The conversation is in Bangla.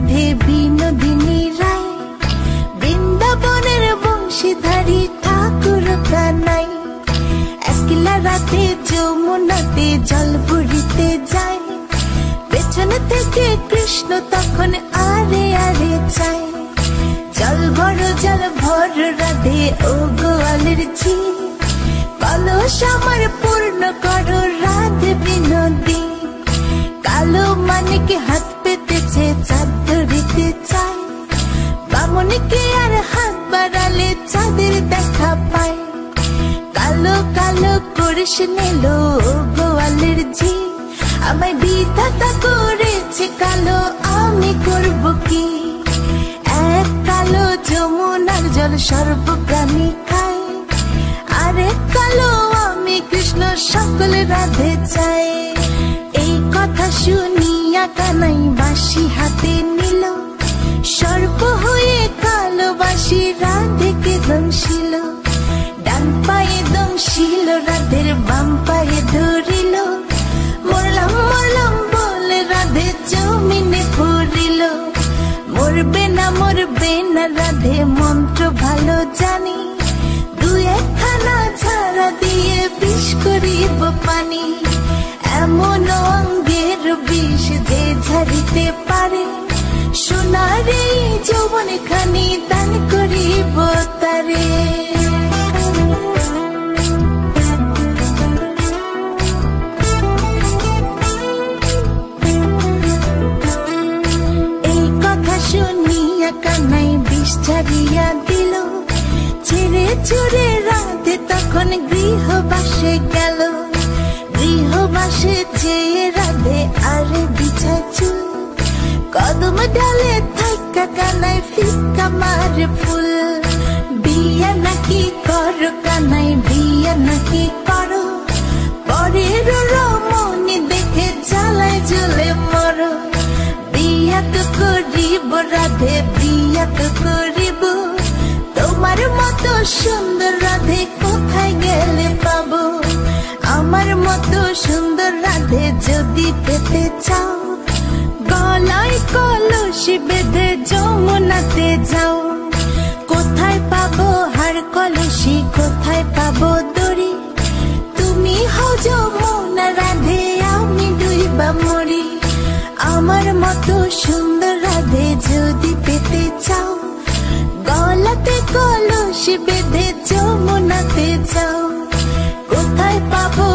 রাধে বিনোদিনী রায়, বৃন্দাবনের বংশীধারী ঠাকুর কানাই। একলা রাতে যমুনাতে জল ভরিতে যায়, পেছনে থেকে কৃষ্ণ তখন আরে আরে চায়। জল ভর রাধে ও গোয়ালের ঝি, কলস আমার পূর্ণ করো রাধে বিনোদী। কালো মানিকে হাত পেতেছে চাঁদ ধরিতে চায়, বামনিকে আর হাত বাড়ালে চাঁদের দেখা পায়। কালো কালো করিস নিল গোয়ালের ঝি, আমায় বিধাতা করেছে কালো, আমি করব কি? এক কালো যমুনার জল সর্বপ্রাণী খায়, আরেক কালো আমি কৃষ্ণ সকল রাধে চাই। এই কথা শুনিয়া কানাই বাঁশি হাতে নিল, সর্প হয়ে কালো বাঁশি রাধেকে দংশিল। ডান পায়ে দংশিল রাধের, বাম পায়ে ধরিল, মরলাম মরলাম বলে রাধে জমিনে পড়িল। মরবে না রাধে মন্ত্র ভালো জানি, দু একখানা ঝাড়া দিয়ে বিষ করিব পানি। এমন অঙ্গের বিষ যে ঝাড়িতে পারে, সোনার এই যৌবন খানি দান করিব তারে। শুনিয়া কানাই বিষ ছাড়িয়া দিল, ছেড়ে চড়ে রাধে তখন গৃহবাসে গেল। গৃহবাসে চেয়ে রাধে আরে বিছায় চুল, কদম ডালে থাকা কানাই ফিকা মারে ফুল। বিয়া নাকি করো কানাই, বিয়া নাকি করো, পরের রমণী দেখে জ্বালায় জ্বলে মরো। বিয়া তো করিব রাধে, বিয়া তো করিব, তোমার মতো সুন্দর রাধে কোথায় গেলে পাবো? আমার মতো সুন্দর রাধে যদি পেতে চাও, গলায় কলসি বেঁধে যমুনাতে যাও। কোথায় পাবো হার কলসি, কোথায় পাবো দড়ি? তুমি হও যমুনা রাধে, আমি ডুইবা মরি। আমার মতো সুন্দর রাধে যদি পেতে চাও, গলাতে কলসি বেঁধে যমুনাতে যাও। কোথায় পাবো